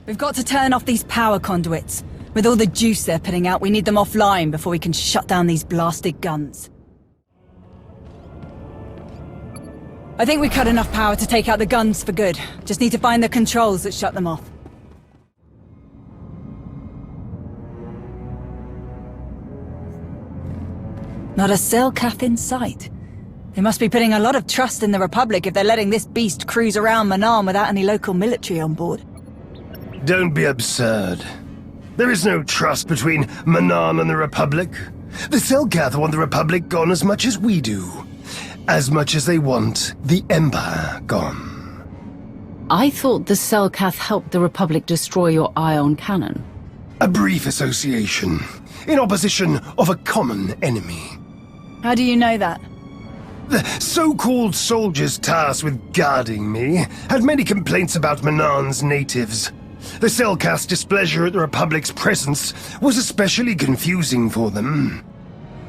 We've got to turn off these power conduits. With all the juice they're putting out, we need them offline before we can shut down these blasted guns. I think we cut enough power to take out the guns for good. Just need to find the controls that shut them off. Not a Selkath in sight. They must be putting a lot of trust in the Republic if they're letting this beast cruise around Manaan without any local military on board. Don't be absurd. There is no trust between Manaan and the Republic. The Selkath want the Republic gone as much as we do. As much as they want the Empire gone. I thought the Selkath helped the Republic destroy your ion cannon. A brief association, in opposition of a common enemy. How do you know that? The so-called soldiers tasked with guarding me had many complaints about Manaan's natives. The Selkath's displeasure at the Republic's presence was especially confusing for them.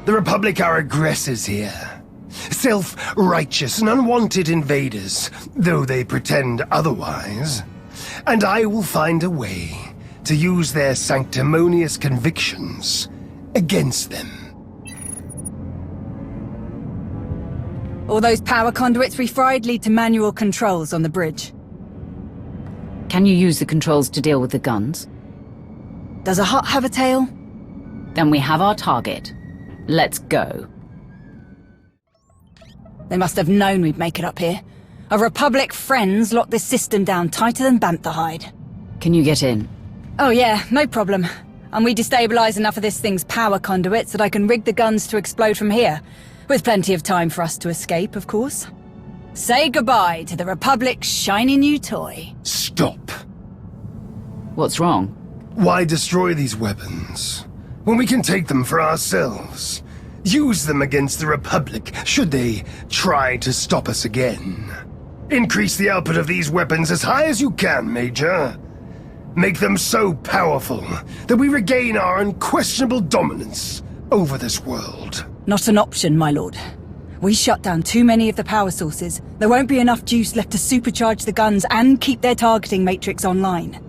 The Republic are aggressors here. Self-righteous and unwanted invaders, though they pretend otherwise. And I will find a way to use their sanctimonious convictions against them. All those power conduits we fried lead to manual controls on the bridge. Can you use the controls to deal with the guns? Does a hut have a tail? Then we have our target. Let's go. They must have known we'd make it up here. Our Republic friends locked this system down tighter than bantha hide. Can you get in? Oh yeah, no problem. And we destabilize enough of this thing's power conduits that I can rig the guns to explode from here. With plenty of time for us to escape, of course. Say goodbye to the Republic's shiny new toy. Stop. What's wrong? Why destroy these weapons when we can take them for ourselves? Use them against the Republic should they try to stop us again. Increase the output of these weapons as high as you can, Major. Make them so powerful that we regain our unquestionable dominance over this world. Not an option, my lord. We shut down too many of the power sources. There won't be enough juice left to supercharge the guns and keep their targeting matrix online.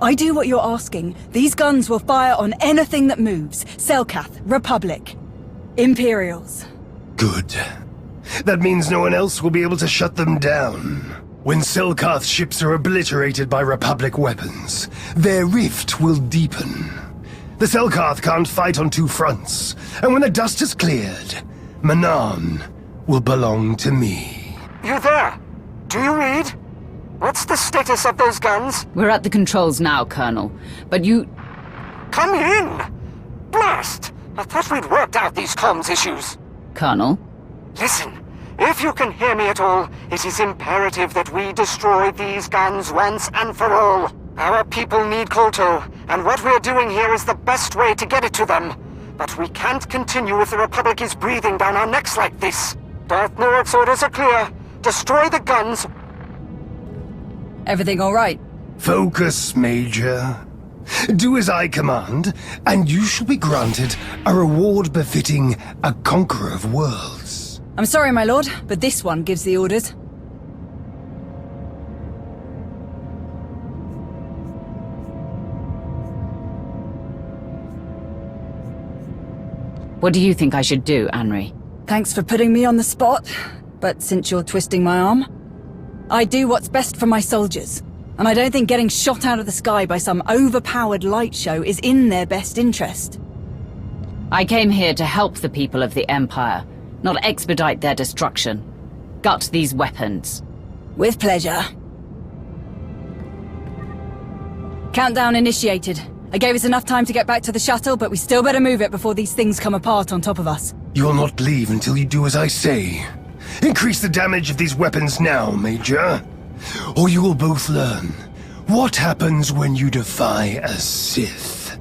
I do what you're asking. These guns will fire on anything that moves. Selkath, Republic, Imperials. Good. That means no one else will be able to shut them down. When Selkath ships are obliterated by Republic weapons, their rift will deepen. The Selkath can't fight on two fronts, and when the dust is cleared, Manaan will belong to me. You there? Do you read? What's the status of those guns? We're at the controls now, Colonel. But you... Come in! Blast! I thought we'd worked out these comms issues. Colonel? Listen, if you can hear me at all, it is imperative that we destroy these guns once and for all. Our people need Kolto, and what we're doing here is the best way to get it to them. But we can't continue if the Republic is breathing down our necks like this. Darth Nuruk's orders are clear. Destroy the guns. Everything all right? Focus, Major. Do as I command, and you shall be granted a reward befitting a conqueror of worlds. I'm sorry, my lord, but this one gives the orders. What do you think I should do, Anri? Thanks for putting me on the spot, but since you're twisting my arm, I do what's best for my soldiers. And I don't think getting shot out of the sky by some overpowered light show is in their best interest. I came here to help the people of the Empire, not expedite their destruction. Gut these weapons. With pleasure. Countdown initiated. I gave us enough time to get back to the shuttle, but we still better move it before these things come apart on top of us. You'll not leave until you do as I say. Increase the damage of these weapons now, Major. Or you will both learn what happens when you defy a Sith.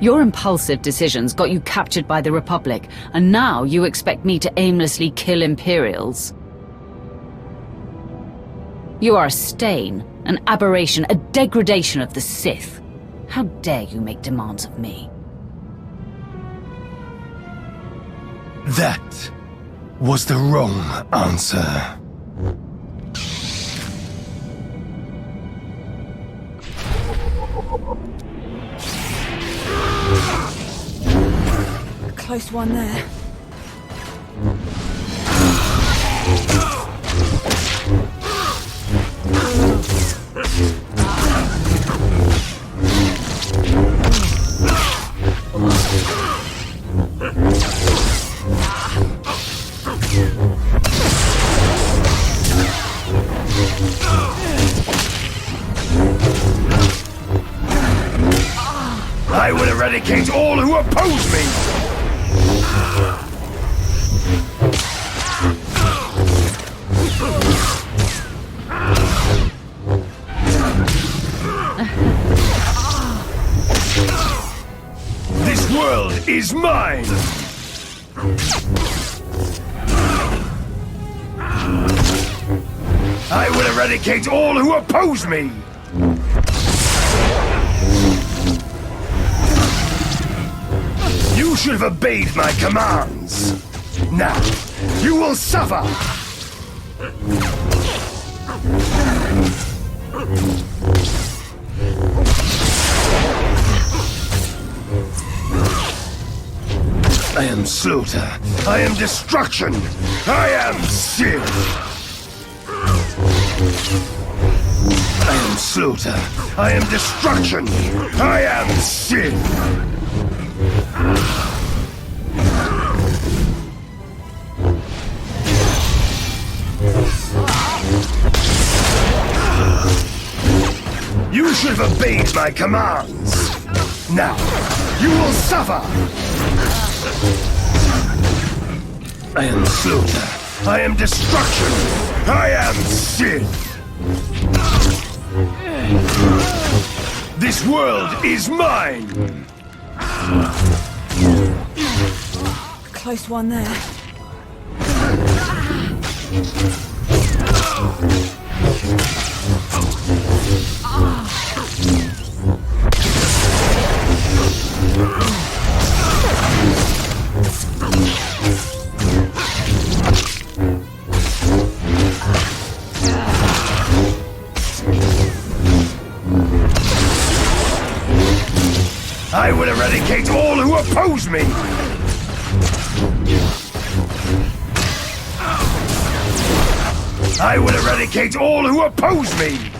Your impulsive decisions got you captured by the Republic, and now you expect me to aimlessly kill Imperials. You are a stain, an aberration, a degradation of the Sith. How dare you make demands of me? That was the wrong answer. A close one there. I will eradicate all who oppose me! This world is mine! I will eradicate all who oppose me! You should have obeyed my commands. Now, you will suffer! I am slaughter. I am destruction. I am Sith. I am slaughter. I am destruction. I am Sith. You should have obeyed my commands. Now, you will suffer! I am slaughter. I am destruction. I am Sith. This world is mine! Close one there. I will eradicate all who oppose me! I will eradicate all who oppose me!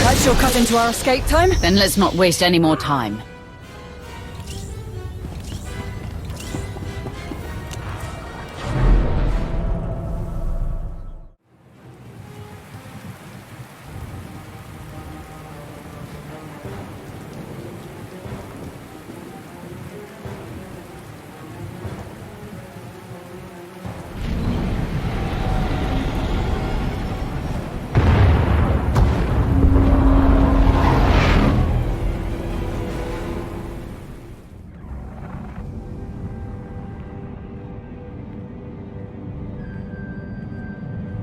That sure cut into our escape time. Then let's not waste any more time.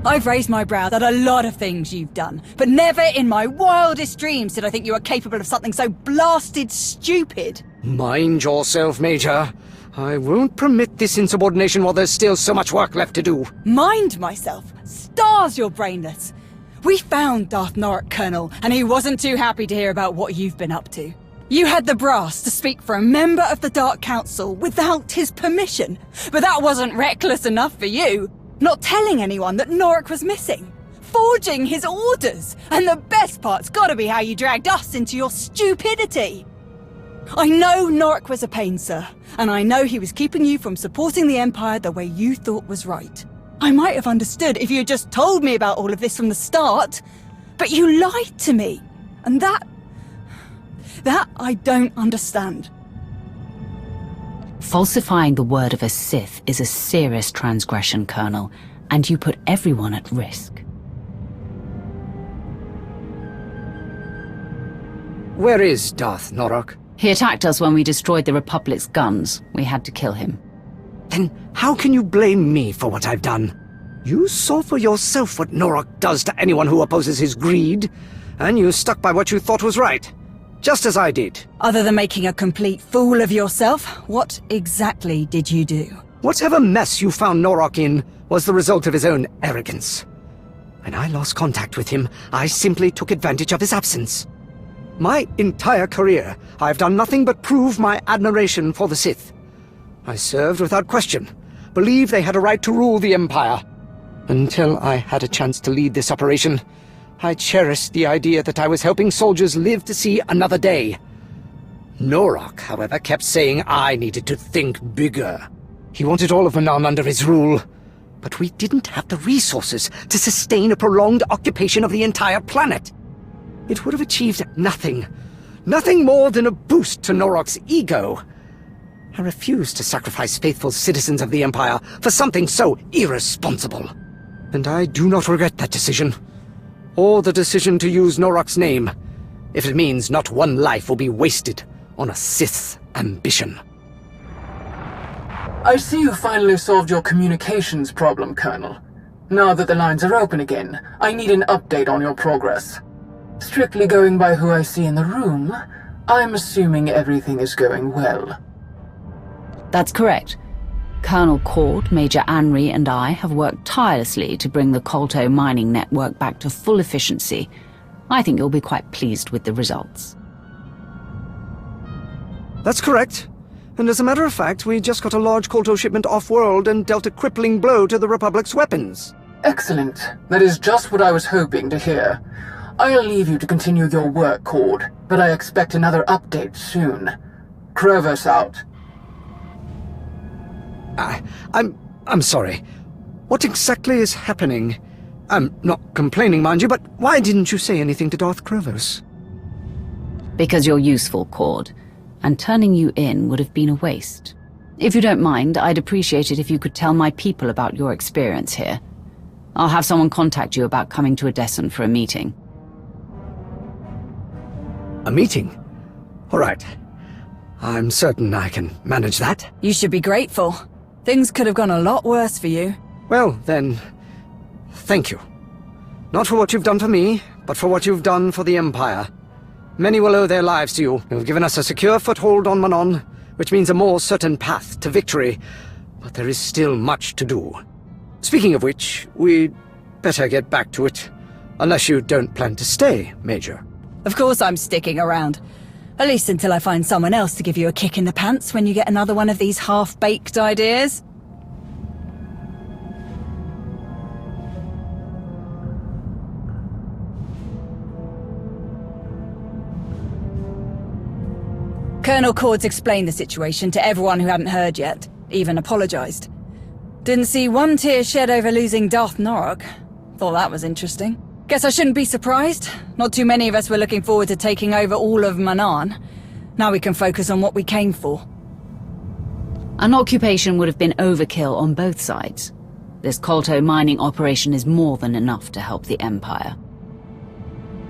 I've raised my brow at a lot of things you've done, but never in my wildest dreams did I think you were capable of something so blasted stupid. Mind yourself, Major. I won't permit this insubordination while there's still so much work left to do. Mind myself? Stars, you're brainless. We found Darth Norok, Colonel, and he wasn't too happy to hear about what you've been up to. You had the brass to speak for a member of the Dark Council without his permission, but that wasn't reckless enough for you. Not telling anyone that Norok was missing. Forging his orders. And the best part's gotta be how you dragged us into your stupidity. I know Norok was a pain, sir. And I know he was keeping you from supporting the Empire the way you thought was right. I might have understood if you had just told me about all of this from the start. But you lied to me. And that I don't understand. Falsifying the word of a Sith is a serious transgression, Colonel, and you put everyone at risk. Where is Darth Norok? He attacked us when we destroyed the Republic's guns. We had to kill him. Then how can you blame me for what I've done? You saw for yourself what Norok does to anyone who opposes his greed, and you stuck by what you thought was right. Just as I did. Other than making a complete fool of yourself, what exactly did you do? Whatever mess you found Norok in was the result of his own arrogance. When I lost contact with him, I simply took advantage of his absence. My entire career, I've done nothing but prove my admiration for the Sith. I served without question, believed they had a right to rule the Empire. Until I had a chance to lead this operation, I cherished the idea that I was helping soldiers live to see another day. Norok, however, kept saying I needed to think bigger. He wanted all of Manan under his rule, but we didn't have the resources to sustain a prolonged occupation of the entire planet. It would have achieved nothing. Nothing more than a boost to Norok's ego. I refused to sacrifice faithful citizens of the Empire for something so irresponsible. And I do not regret that decision. Or the decision to use Norok's name, if it means not one life will be wasted on a Sith's ambition. I see you finally solved your communications problem, Colonel. Now that the lines are open again, I need an update on your progress. Strictly going by who I see in the room, I'm assuming everything is going well. That's correct. Colonel Cord, Major Anri, and I have worked tirelessly to bring the Kolto mining network back to full efficiency. I think you'll be quite pleased with the results. That's correct. And as a matter of fact, we just got a large Kolto shipment off-world and dealt a crippling blow to the Republic's weapons. Excellent. That is just what I was hoping to hear. I'll leave you to continue your work, Cord, but I expect another update soon. Kruvos out. I'm sorry. What exactly is happening? I'm not complaining, mind you, but why didn't you say anything to Darth Kruvos? Because you're useful, Cord, and turning you in would have been a waste. If you don't mind, I'd appreciate it if you could tell my people about your experience here. I'll have someone contact you about coming to Odessen for a meeting. A meeting? All right. I'm certain I can manage that. You should be grateful. Things could have gone a lot worse for you. Well, then, thank you. Not for what you've done for me, but for what you've done for the Empire. Many will owe their lives to you. You've given us a secure foothold on Manon, which means a more certain path to victory. But there is still much to do. Speaking of which, we'd better get back to it. Unless you don't plan to stay, Major. Of course I'm sticking around. At least until I find someone else to give you a kick in the pants when you get another one of these half-baked ideas. Colonel Cord's explained the situation to everyone who hadn't heard yet, even apologized. Didn't see one tear shed over losing Darth Norok. Thought that was interesting. Guess I shouldn't be surprised. Not too many of us were looking forward to taking over all of Manan. Now we can focus on what we came for. An occupation would have been overkill on both sides. This Kolto mining operation is more than enough to help the Empire.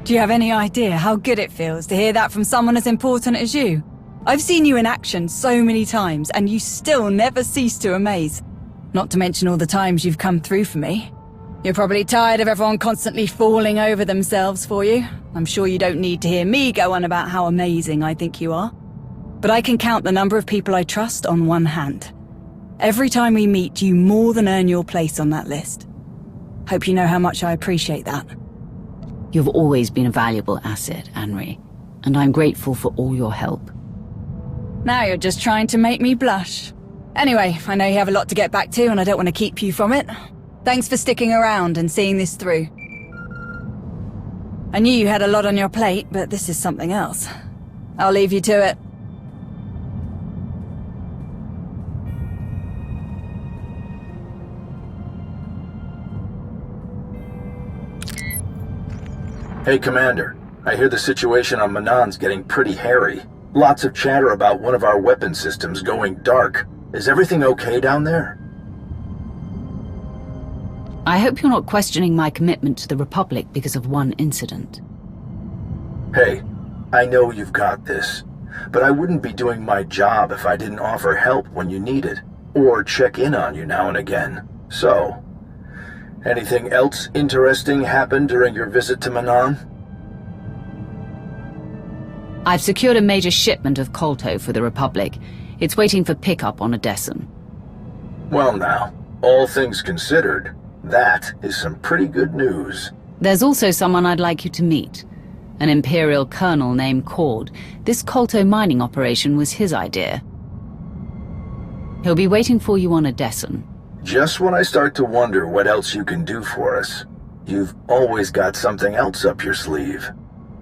Do you have any idea how good it feels to hear that from someone as important as you? I've seen you in action so many times, and you still never cease to amaze. Not to mention all the times you've come through for me. You're probably tired of everyone constantly falling over themselves for you. I'm sure you don't need to hear me go on about how amazing I think you are. But I can count the number of people I trust on one hand. Every time we meet, you more than earn your place on that list. Hope you know how much I appreciate that. You've always been a valuable asset, Anri, and I'm grateful for all your help. Now you're just trying to make me blush. Anyway, I know you have a lot to get back to, and I don't want to keep you from it. Thanks for sticking around and seeing this through. I knew you had a lot on your plate, but this is something else. I'll leave you to it. Hey, Commander. I hear the situation on Manon's getting pretty hairy. Lots of chatter about one of our weapon systems going dark. Is everything okay down there? I hope you're not questioning my commitment to the Republic because of one incident. Hey, I know you've got this, but I wouldn't be doing my job if I didn't offer help when you need it, or check in on you now and again. So, anything else interesting happened during your visit to Manan? I've secured a major shipment of Kolto for the Republic. It's waiting for pickup on Odessan. Well now, all things considered, that is some pretty good news. There's also someone I'd like you to meet. An Imperial colonel named Cord. This Kolto mining operation was his idea. He'll be waiting for you on Odessan. Just when I start to wonder what else you can do for us, you've always got something else up your sleeve.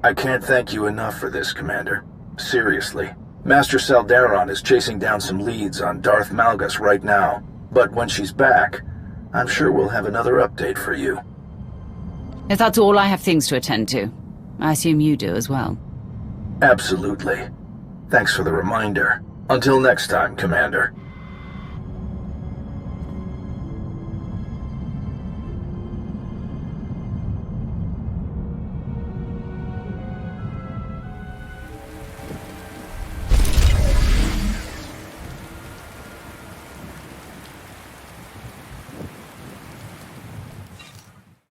I can't thank you enough for this, Commander. Seriously. Master Saldaron is chasing down some leads on Darth Malgus right now, but when she's back, I'm sure we'll have another update for you. If that's all, I have things to attend to. I assume you do as well. Absolutely. Thanks for the reminder. Until next time, Commander.